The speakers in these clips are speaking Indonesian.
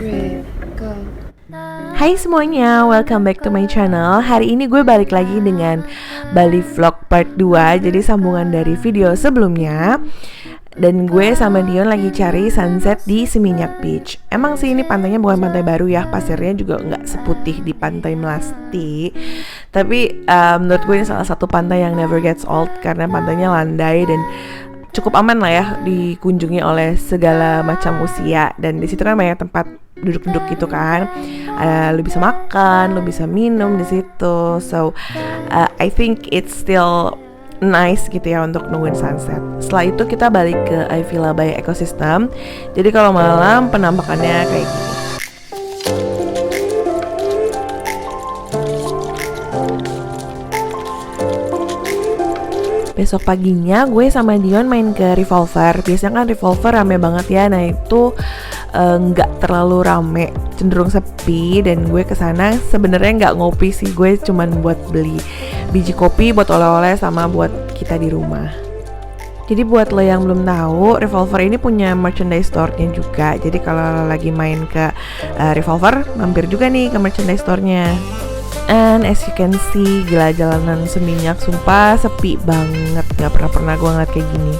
3, go. Hai semuanya, welcome back to my channel. Hari ini gue balik lagi dengan Bali Vlog part 2. Jadi sambungan dari video sebelumnya. Dan gue sama Dion lagi cari sunset di Seminyak Beach. Emang sih ini pantainya bukan pantai baru ya, pasirnya juga nggak seputih di pantai Melasti. Tapi menurut gue ini salah satu pantai yang never gets old karena pantainya landai dan cukup aman lah ya dikunjungi oleh segala macam usia. Dan di situ kan banyak tempat duduk-duduk gitu kan. Lu bisa makan, lu bisa minum di situ. So I think it's still nice gitu ya untuk nungguin sunset. Setelah itu kita balik ke iVilla by Ecosystem. Jadi kalau malam penampakannya kayak gini. Besok paginya gue sama Dion main ke Revolver. Biasanya kan Revolver rame banget ya. Nah itu nggak terlalu rame, cenderung sepi. Dan gue kesana sebenarnya nggak ngopi sih, gue cuman buat beli biji kopi buat oleh-oleh sama buat kita di rumah. Jadi buat lo yang belum tahu, Revolver ini punya merchandise store-nya juga. Jadi kalau lagi main ke Revolver, mampir juga nih ke merchandise store-nya. And as you can see, gila jalanan Seminyak sumpah sepi banget. Gak pernah gue ngeliat kayak gini.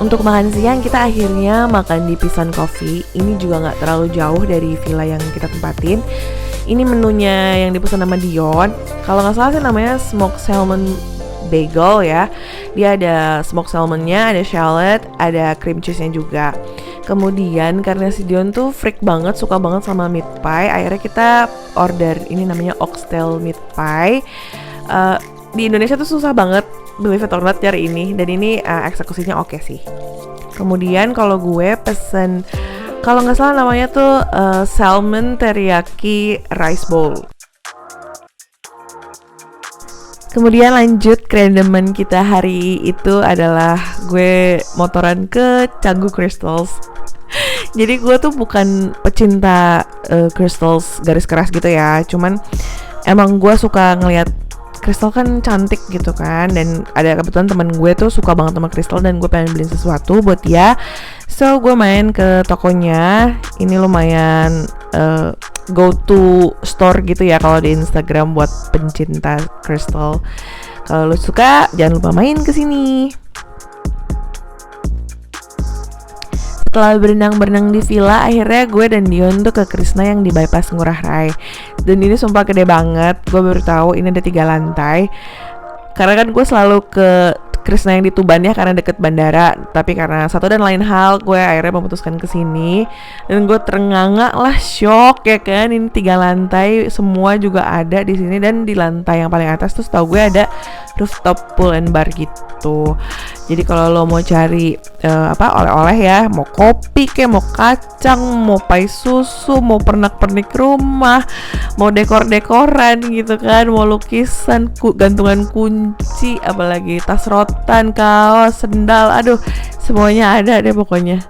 Untuk makan siang kita akhirnya makan di Pisan Coffee. Ini juga gak terlalu jauh dari villa yang kita tempatin. Ini menunya yang dipesan sama Dion. Kalau gak salah sih namanya Smoked Salmon Bagel ya. Dia ada smoked salmonnya, ada shallot, ada cream cheese-nya juga. Kemudian karena si Dion tuh freak banget, suka banget sama meat pie, akhirnya kita order ini namanya oxtail meat pie. Di Indonesia tuh susah banget, believe it or not, cari ini. Dan ini eksekusinya oke sih. Kemudian kalau gue pesen, kalau nggak salah namanya tuh salmon teriyaki rice bowl. Kemudian lanjut kerandoman kita hari itu adalah gue motoran ke Canggu Crystals. Jadi gue tuh bukan pecinta crystals garis keras gitu ya. Cuman emang gue suka ngelihat kristal kan cantik gitu kan. Dan ada kebetulan teman gue tuh suka banget sama kristal dan gue pengen beliin sesuatu buat dia. So gue main ke tokonya. Ini lumayan go to store gitu ya kalau di Instagram buat pencinta kristal. Kalau lo suka jangan lupa main ke sini. Setelah berenang-berenang di villa, akhirnya gue dan Dion tuh ke Krishna yang di bypass Ngurah Rai. Dan ini sumpah gede banget. Gue baru tahu ini ada 3 lantai. Karena kan gue selalu ke Krishna yang di Tuban ya karena deket bandara. Tapi karena satu dan lain hal, gue akhirnya memutuskan ke sini. Dan gue terenganga lah, shock ya kan. Ini 3 lantai, semua juga ada di sini. Dan di lantai yang paling atas tuh setahu gue ada rooftop pool and bar gitu. Jadi kalau lo mau cari oleh-oleh ya, mau kopi kayak, mau kacang, mau pai susu, mau pernak-pernik rumah, mau dekor-dekoran gitu kan, mau lukisan, gantungan kunci, apalagi tas rotan, kaos, sendal, aduh semuanya ada deh pokoknya.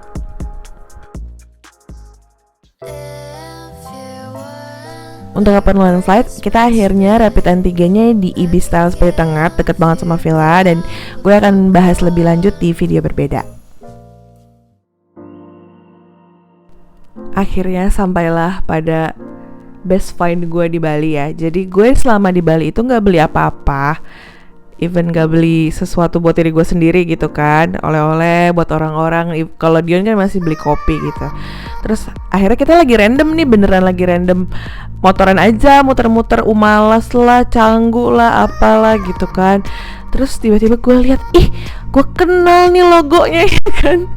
Untuk keperluan flight, kita akhirnya rapid antigennya di Ibis Style Seperti Tengah, deket banget sama villa. Dan gue akan bahas lebih lanjut di video berbeda. Akhirnya sampailah pada best find gue di Bali ya. Jadi gue selama di Bali itu gak beli apa-apa, even gak beli sesuatu buat diri gue sendiri gitu kan, oleh-oleh buat orang-orang. Kalau Dion kan masih beli kopi gitu. Terus akhirnya kita lagi random nih, beneran lagi random, motoran aja muter-muter Umalas lah, Canggu lah, apalah gitu kan. Terus tiba-tiba gue lihat, ih gue kenal nih logonya ya kan.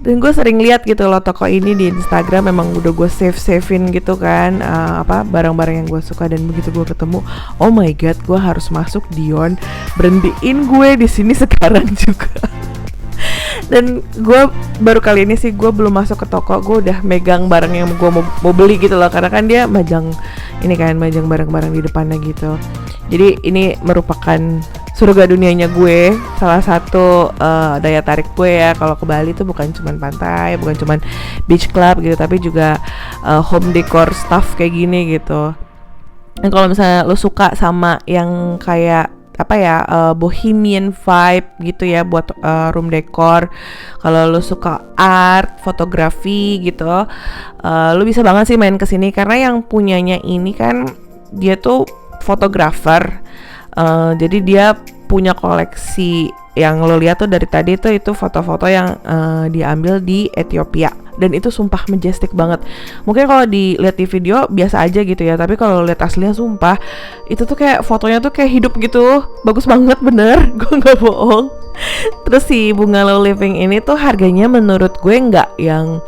Dan gue sering lihat gitu loh toko ini di Instagram, memang udah gue save-savein gitu kan, barang-barang yang gue suka. Dan begitu gue ketemu, oh my god, gue harus masuk. Dion berhentiin gue di sini sekarang juga. Dan gue baru kali ini sih gue belum masuk ke toko, gue udah megang barang yang gue mau beli gitu loh, karena kan dia majang ini kan, majang barang-barang di depannya gitu. Jadi ini merupakan surga dunianya gue, salah satu daya tarik gue ya kalau ke Bali tuh bukan cuman pantai, bukan cuman beach club gitu, tapi juga home decor stuff kayak gini gitu. Dan kalau misalnya lo suka sama yang kayak bohemian vibe gitu ya buat room decor. Kalau lo suka art, fotografi gitu, lo bisa banget sih main kesini karena yang punyanya ini kan dia tuh fotografer. Jadi dia punya koleksi yang lo lihat tuh dari tadi tuh itu foto-foto yang diambil di Ethiopia, dan itu sumpah majestic banget. Mungkin kalau dilihat di video biasa aja gitu ya, tapi kalau lihat aslinya sumpah itu tuh kayak fotonya tuh kayak hidup gitu, bagus banget bener, gue nggak bohong. Terus si Bungalow Living ini tuh harganya menurut gue nggak yang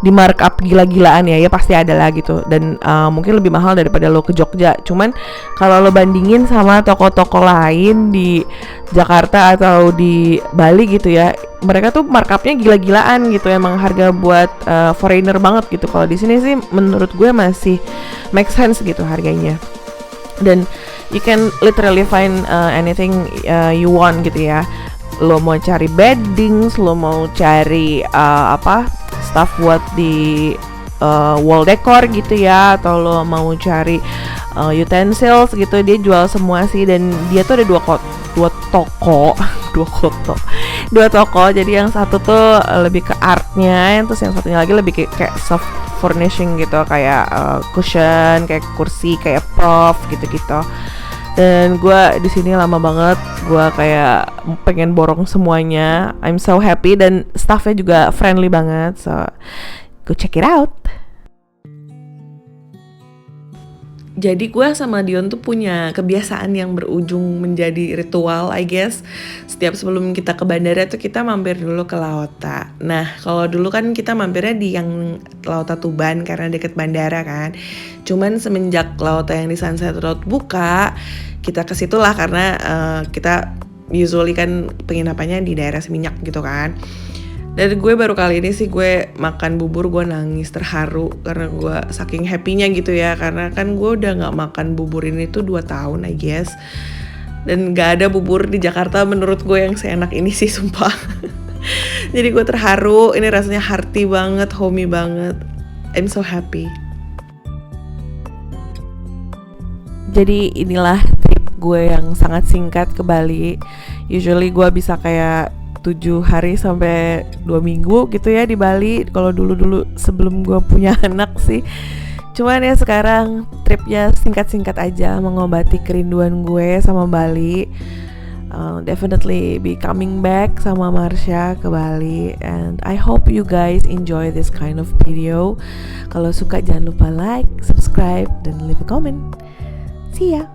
di markup gila-gilaan ya pasti ada lah gitu, dan mungkin lebih mahal daripada lo ke Jogja. Cuman kalau lo bandingin sama toko-toko lain di Jakarta atau di Bali gitu ya, mereka tuh markupnya gila-gilaan gitu, emang harga buat foreigner banget gitu. Kalau di sini sih menurut gue masih make sense gitu harganya, dan you can literally find anything you want gitu ya. Lo mau cari beddings, lo mau cari stuff buat di wall decor gitu ya, atau lo mau cari utensils gitu, dia jual semua sih. Dan dia tuh ada dua toko. Jadi yang satu tuh lebih ke artnya, terus yang satunya lagi lebih kayak soft furnishing gitu, kayak cushion, kayak kursi, kayak puff gitu-gitu. Dan gue di sini lama banget, gue kayak pengen borong semuanya. I'm so happy, dan staffnya juga friendly banget, so go check it out. Jadi gue sama Dion tuh punya kebiasaan yang berujung menjadi ritual, I guess. Setiap sebelum kita ke bandara tuh kita mampir dulu ke Laota. Nah, kalau dulu kan kita mampirnya di yang Laota Tuban karena deket bandara kan. Cuman semenjak Laota yang di Sunset Road buka, kita ke situ lah karena kita usually kan penginapannya di daerah Seminyak gitu kan. Dan gue baru kali ini sih gue makan bubur, gue nangis terharu karena gue saking happy-nya gitu ya. Karena kan gue udah gak makan bubur ini tuh 2 tahun I guess. Dan gak ada bubur di Jakarta menurut gue yang seenak ini sih sumpah. Jadi gue terharu, ini rasanya hearty banget, homey banget. I'm so happy. Jadi inilah trip gue yang sangat singkat ke Bali. Usually gue bisa kayak 7 hari sampai 2 minggu gitu ya di Bali. Kalau dulu sebelum gue punya anak sih. Cuman ya sekarang tripnya singkat-singkat aja, mengobati kerinduan gue sama Bali. Definitely be coming back sama Marsha ke Bali. And I hope you guys enjoy this kind of video. Kalau suka jangan lupa like, subscribe, dan leave a comment. See ya!